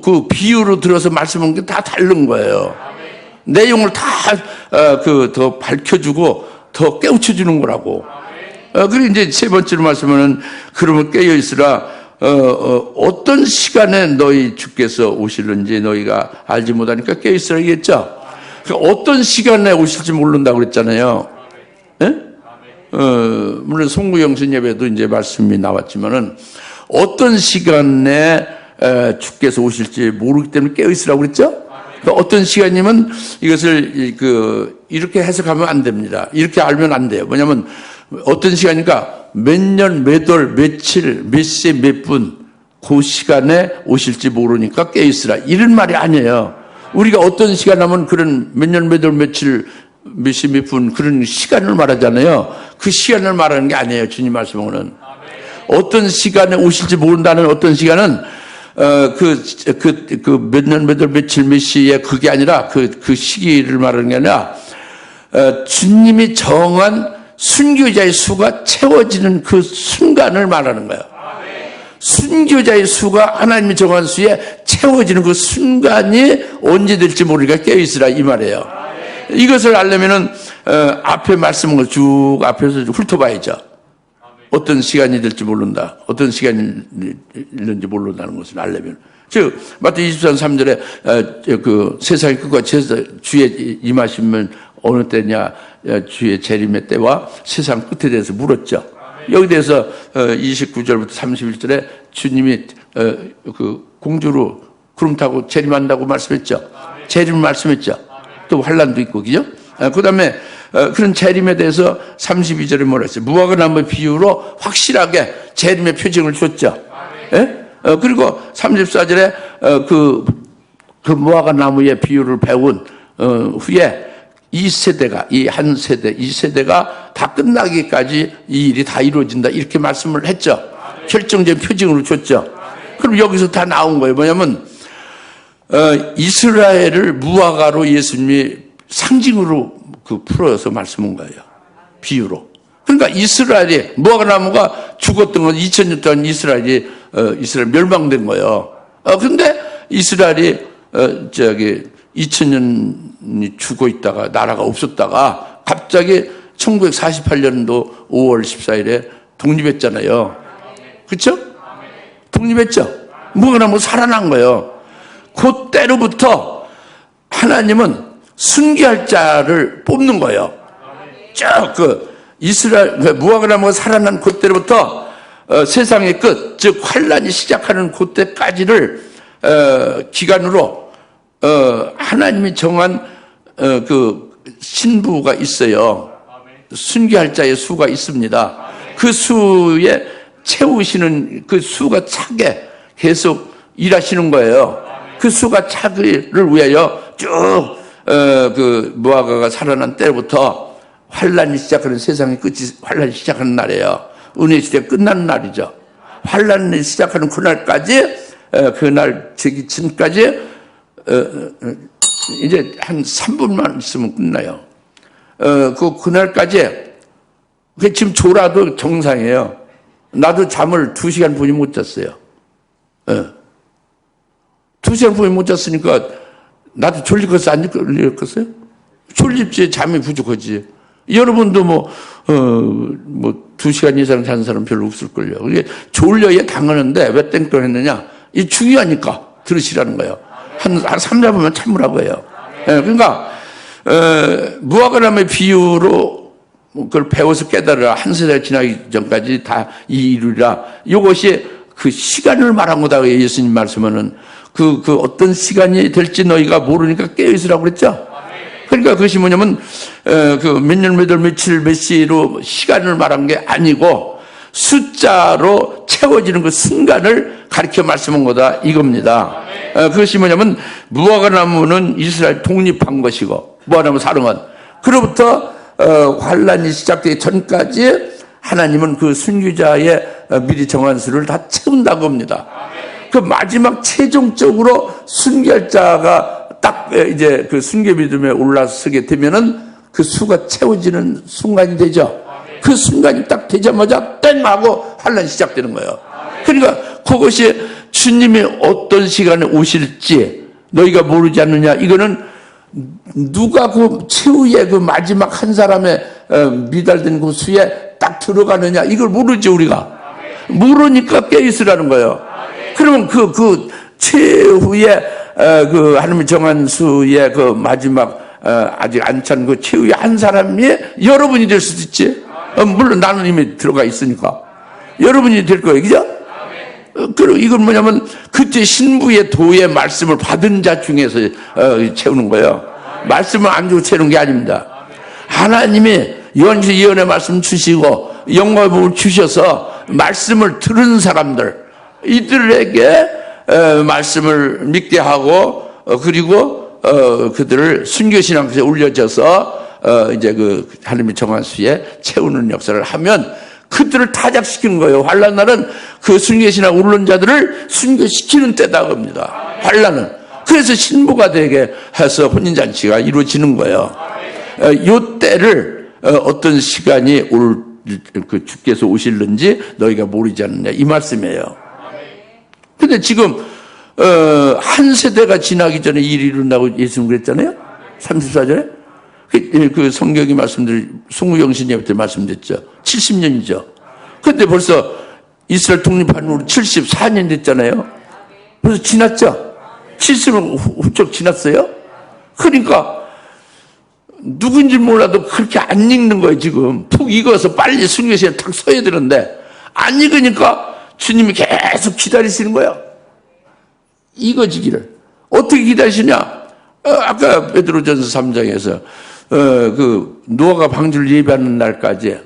그 비유로 들어서 말씀하는 게 다 다른 거예요. 내용을 다 더 밝혀주고 더 깨우쳐주는 거라고. 그리고 이제 세 번째로 말씀하는 그러면 깨어 있으라. 어떤 시간에 너희 주께서 오실는지 너희가 알지 못하니까 깨어 있으라 했죠. 어떤 시간에 오실지 모른다고 그랬잖아요. 물론 송구영신 예배도 이제 말씀이 나왔지만은 어떤 시간에 주께서 오실지 모르기 때문에 깨어 있으라고 그랬죠. 그러니까 어떤 시간이면 이것을 이렇게 해석하면 안 됩니다. 이렇게 알면 안 돼요. 뭐냐면 어떤 시간이니까 몇 년, 몇 월, 며칠, 몇 시, 몇 분 그 시간에 오실지 모르니까 깨어 있으라 이런 말이 아니에요. 우리가 어떤 시간 하면 그런 몇 년, 몇 월, 며칠, 몇 시, 몇 분 그런 시간을 말하잖아요. 그 시간을 말하는 게 아니에요. 주님 말씀은 어떤 시간에 오실지 모른다는 어떤 시간은 몇 년, 몇 월, 며칠, 몇 시에 그게 아니라 그 시기를 말하는 게 아니라 주님이 정한 순교자의 수가 채워지는 그 순간을 말하는 거예요. 순교자의 수가 하나님이 정한 수에 채워지는 그 순간이 언제 될지 모르니까 깨어있으라 이 말이에요. 이것을 알려면은 앞에 말씀을 쭉 앞에서 훑어봐야죠. 어떤 시간이 될지 모른다. 어떤 시간이 있는지 모른다는 것을 알려면. 즉 마태 24장 3절에 그 세상의 끝과 주의 임하시면 어느 때냐 주의 재림의 때와 세상 끝에 대해서 물었죠. 여기 대해서 29절부터 31절에 주님이 그 공주로 구름 타고 재림한다고 말씀했죠. 재림을 말씀했죠. 또 환란도 있고 그죠? 그 다음에 그런 재림에 대해서 32절에 뭐라 했어요? 무화과 나무 비유로 확실하게 재림의 표징을 줬죠. 그리고 34절에 그 무화과 나무의 비유를 배운 후에 이 한 세대, 이 세대가 다 끝나기까지 이 일이 다 이루어진다. 이렇게 말씀을 했죠. 결정적인 표징으로 줬죠. 그럼 여기서 다 나온 거예요. 뭐냐면, 이스라엘을 무화과로 예수님이 상징으로 풀어서 말씀한 거예요. 비유로. 그러니까 이스라엘이, 무화과 나무가 죽었던 건 2000년 동안 이스라엘 멸망된 거예요. 근데 이스라엘이, 2000년이 죽어 있다가 나라가 없었다가 갑자기 1948년도 5월 14일에 독립했잖아요. 그렇죠? 독립했죠? 무화과나무 살아난 거예요. 그때로부터 하나님은 순교할 자를 뽑는 거예요. 쭉 이스라엘 무화과나무가 살아난 그때로부터 세상의 끝, 즉 환란이 시작하는 그때까지를 기간으로 하나님이 정한 그 신부가 있어요. 순교할 자의 수가 있습니다. 그 수에 채우시는 그 수가 차게 계속 일하시는 거예요. 그 수가 차기를 위하여 쭉 그 무화과가 살아난 때부터 환란이 시작하는 세상의 끝이 환란이 시작하는 날이에요. 은혜 시대 끝나는 날이죠. 환란이 시작하는 그날까지 그날 제기침까지 이제 한 3분만 있으면 끝나요. 그날까지 지금 졸아도 정상이에요. 나도 잠을 2시간 분이 못 잤어요. 2시간 분이 못 잤으니까 나도 졸리겠어 안 졸리겠어요? 졸립지 잠이 부족하지. 여러분도 뭐 2시간 이상 자는 사람 별로 없을걸요. 이게 졸려야 당하는데 왜 땡땡 했느냐? 이 중요하니까 들으시라는 거예요. 한 3, 4분만 참으라고 해요. 그러니까 무화과나무의 비유로 그걸 배워서 깨달으라. 한 세대 지나기 전까지 다 이루리라. 이것이 그 시간을 말한 거다. 예수님 말씀은 그 어떤 시간이 될지 너희가 모르니까 깨어있으라고 그랬죠. 그러니까 그것이 뭐냐면 그 몇 년, 몇 월, 며칠, 몇 시로 시간을 말한 게 아니고 숫자로 채워지는 그 순간을 가르쳐 말씀한 거다 이겁니다. 그것이 뭐냐면 무화과나무는 이스라엘 독립한 것이고 무화과나무 사령은 그로부터 환란이 시작되기 전까지 하나님은 그 순교자의 미리 정한 수를 다 채운다고 합니다. 그 마지막 최종적으로 순교할 자가 딱 이제 그 순교 믿음에 올라서게 되면은 그 수가 채워지는 순간이 되죠. 그 순간이 딱 되자마자 땡 하고 환란이 시작되는 거예요. 그러니까 그것이 주님이 어떤 시간에 오실지 너희가 모르지 않느냐. 이거는 누가 그 최후의 그 마지막 한 사람의 미달된 그 수에 딱 들어가느냐 이걸 모르지. 우리가 모르니까 깨있으라는 거예요. 그러면 그 최후의 그 하나님이 정한 수의 그 마지막 아직 안 찬 그 최후의 한 사람이 여러분이 될 수도 있지. 물론 나는 이미 들어가 있으니까 여러분이 될 거예요. 그죠? 그리고 이건 뭐냐면 그때 신부의 도의 말씀을 받은 자 중에서 채우는 거예요. 말씀을 안 주고 채우는 게 아닙니다. 하나님이 예언의 말씀 주시고 영광의 복을 주셔서 말씀을 들은 사람들 이들에게 말씀을 믿게 하고 그리고 그들을 순교신앙에 올려져서 이제 그 하나님이 정한 수에 채우는 역사를 하면 그들을 타작시키는 거예요. 환란날은 그 순교신앙 오른 자들을 순교시키는 때다 겁니다. 환란은. 그래서 신부가 되게 해서 혼인잔치가 이루어지는 거예요. 요 때를 어떤 시간이 그 주께서 오실는지 너희가 모르지 않느냐 이 말씀이에요. 근데 지금 한 세대가 지나기 전에 일이 일어나고 예수님 그랬잖아요. 34절에 그 성경이 말씀드린 송우영신님한테 말씀드렸죠. 70년이죠. 근데 벌써 이스라엘 독립한 후로 74년 됐잖아요. 벌써 지났죠. 70은 훌쩍 지났어요. 그러니까 누군지 몰라도 그렇게 안 읽는 거예요. 지금 푹 익어서 빨리 순교시에 탁 서야 되는데 안 익으니까 주님이 계속 기다리시는 거예요. 익어지기를. 어떻게 기다리시냐? 아까 베드로전서 3장에서 그 노아가 방주를 예비하는 날까지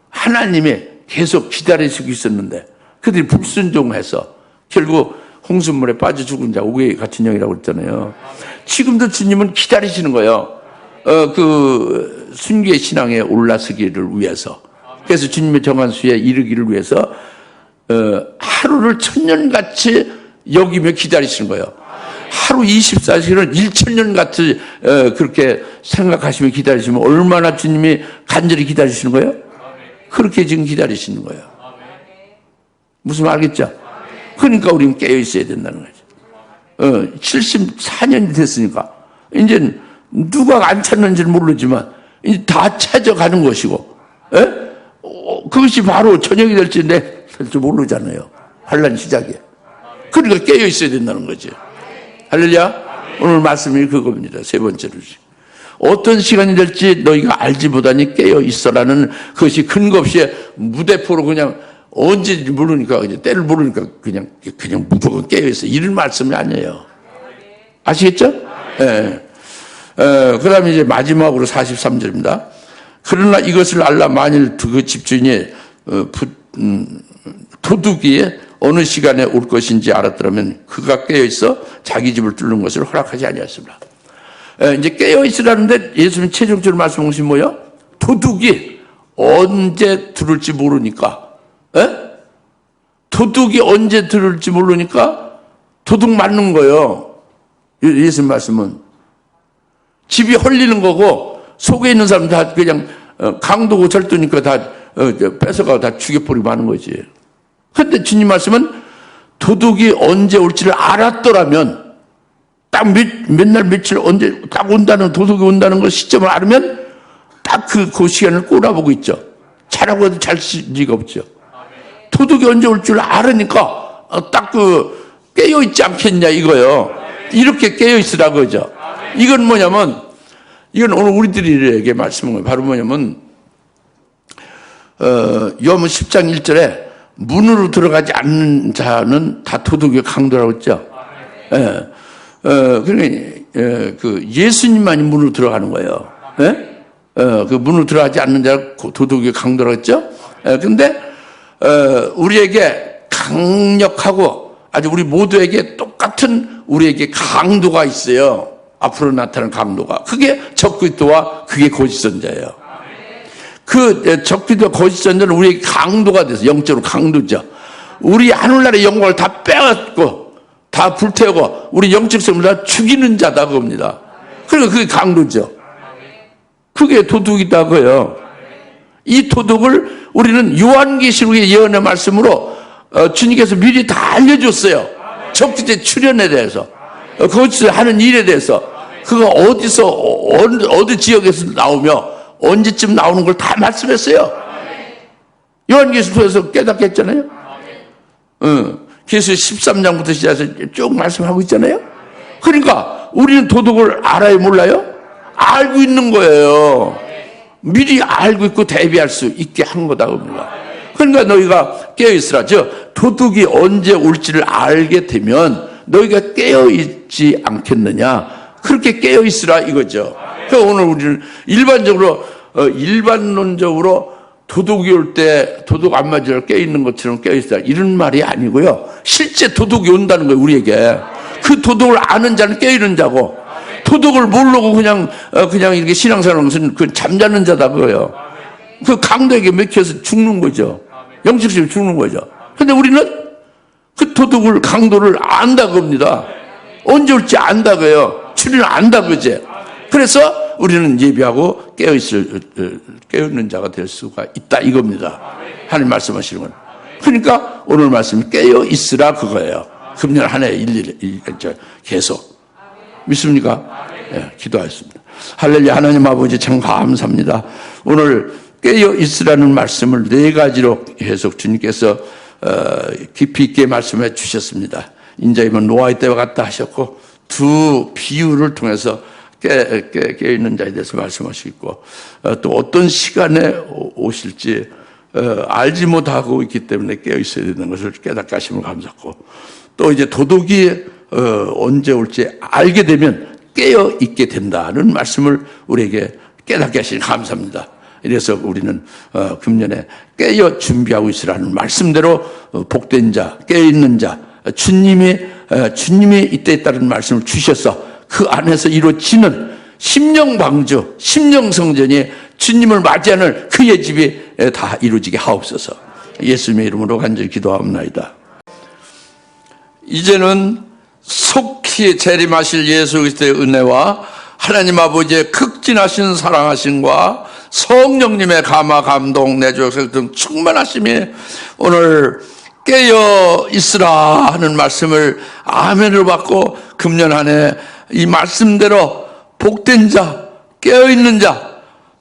하나님이 계속 기다리시고 있었는데 그들이 불순종해서 결국 홍수물에 빠져 죽은 자 오개의 같은 영이라고 그랬잖아요. 지금도 주님은 기다리시는 거예요. 그 순교의 신앙에 올라서기를 위해서. 그래서 주님의 정한 수에 이르기를 위해서 하루를 천년같이 여기며 기다리시는 거예요. 하루 24시간을 1000년같이 그렇게 생각하시며 기다리시면 얼마나 주님이 간절히 기다리시는 거예요? 그렇게 지금 기다리시는 거예요. 무슨 말 알겠죠? 그러니까 우리는 깨어 있어야 된다는 거죠. 74년이 됐으니까 이제 누가 안 찾는지는 모르지만 이제 다 찾아가는 것이고 그것이 바로 저녁이 될지 될지 모르잖아요. 환란 시작이에요. 그러니까 깨어 있어야 된다는 거죠. 할렐루야. 오늘 말씀이 그겁니다. 세 번째로 어떤 시간이 될지 너희가 알지 못하니 깨어 있어라는 것이 근거 없이 무대포로 그냥 언제인지 모르니까, 때를 모르니까 그냥 무조건 깨어있어. 이런 말씀이 아니에요. 아시겠죠? 예. 그 다음에 이제 마지막으로 43절입니다. 그러나 이것을 알라 만일 그 집주인이 도둑이 어느 시간에 올 것인지 알았더라면 그가 깨어있어 자기 집을 뚫는 것을 허락하지 아니하였습니다. 이제 깨어있으라는데 예수님 최종적으로 말씀하신 뭐예요? 도둑이 언제 들을지 모르니까. 도둑이 언제 들을지 모르니까 도둑 맞는 거예요. 예수님 말씀은. 집이 헐리는 거고 속에 있는 사람 다 그냥 강도고 절도니까 다 뺏어가고 다 죽여버리고 마는 거지. 그런데 주님 말씀은 도둑이 언제 올지를 알았더라면 딱 몇 날 며칠 언제 딱 온다는 도둑이 온다는 걸 시점을 알으면 딱 그 시간을 꼬라보고 있죠. 잘하고 해도 잘 리가 없죠. 도둑이 언제 올 줄 알으니까 딱 깨어있지 않겠냐 이거요. 이렇게 깨어있으라고 그러죠. 이건 뭐냐면 이건 오늘 우리들에게 말씀한 거예요. 바로 뭐냐면 요한복음 10장 1절에 문으로 들어가지 않는 자는 다 도둑의 강도라고 했죠. 그러니까 그 예수님만이 문으로 들어가는 거예요. 그 문으로 들어가지 않는 자가 도둑의 강도라고 했죠. 근데 우리에게 강력하고 아주 우리 모두에게 똑같은 우리에게 강도가 있어요. 앞으로 나타날 강도가. 그게 적그리스도와 그게 거짓선자예요. 그 적그리스도와 거짓선자는 우리에게 강도가 돼서 영적으로 강도죠. 우리 하늘나라의 영광을 다 빼앗고 다 불태우고 우리 영적 생명을 다 죽이는 자다 그겁니다. 그러니까 그게 강도죠. 그게 도둑이다고요. 이 도둑을 우리는 요한계시록의 예언의 말씀으로 주님께서 미리 다 알려줬어요. 적그리스도의 출현에 대해서, 거기서 하는 일에 대해서, 그가 어디서 어느 지역에서 나오며 언제쯤 나오는 걸 다 말씀했어요. 요한계시록에서 깨닫게 했잖아요. 계시록 13장부터 시작해서 쭉 말씀하고 있잖아요. 그러니까 우리는 도둑을 알아요, 몰라요? 알고 있는 거예요. 미리 알고 있고 대비할 수 있게 한 거다 봅니다. 그러니까 너희가 깨어있으라. 도둑이 언제 올지를 알게 되면 너희가 깨어있지 않겠느냐. 그렇게 깨어있으라 이거죠. 그러니까 오늘 우리는 일반론적으로 도둑이 올 때 도둑 안 맞으려 깨어있는 것처럼 깨어있으라 이런 말이 아니고요. 실제 도둑이 온다는 거예요, 우리에게. 그 도둑을 아는 자는 깨어있는 자고 도둑을 모르고 그냥 이렇게 신앙생활하는 것은 그 잠자는 자다 그거예요. 그 강도에게 맥혀서 죽는 거죠. 영적으로 죽는 거죠. 근데 우리는 그 도둑을, 강도를 안다 겁니다. 언제 올지 안다 그래요. 출현을 안다 그제. 그래서 우리는 예비하고 깨어있는 자가 될 수가 있다 이겁니다. 하나님 말씀하시는 건. 그러니까 오늘 말씀이 깨어있으라 그거예요. 금년 한 해 계속. 믿습니까? 네, 기도하겠습니다. 할렐루야. 하나님 아버지 참 감사합니다. 오늘 깨어있으라는 말씀을 4가지로 계속 주님께서 깊이 있게 말씀해 주셨습니다. 인자이면 노아의 때와 같다 하셨고 2 비유를 통해서 깨어있는 자에 대해서 말씀하시고 또 어떤 시간에 오실지 알지 못하고 있기 때문에 깨어있어야 되는 것을 깨닫게 하심을 감사하고 또 이제 도둑이 언제 올지 알게 되면 깨어있게 된다는 말씀을 우리에게 깨닫게 하시니 감사합니다. 이래서 우리는 금년에 깨어 준비하고 있으라는 말씀대로 복된 자, 깨어있는 자, 주님이 이때 있다는 말씀을 주셔서 그 안에서 이루어지는 심령방주, 심령성전이 주님을 맞이하는 그의 집이 다 이루어지게 하옵소서. 예수님의 이름으로 간절히 기도하옵나이다. 이제는 속히 재림하실 예수 그리스도의 은혜와 하나님 아버지의 극진하신 사랑하심과 성령님의 감화 감동 내주셔서 등 충만하심이 오늘 깨어 있으라 하는 말씀을 아멘으로 받고 금년 한 해 이 말씀대로 복된 자, 깨어있는 자,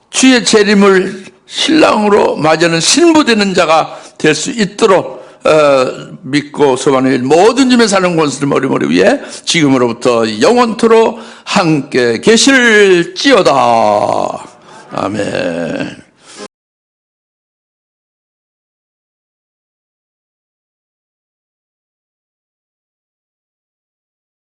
주의 재림을 신랑으로 맞이하는 신부되는 자가 될 수 있도록 믿고 소망의 모든 점에 사는 권수를 머리머리 위에 지금으로부터 영원토록 함께 계실지어다. 아멘.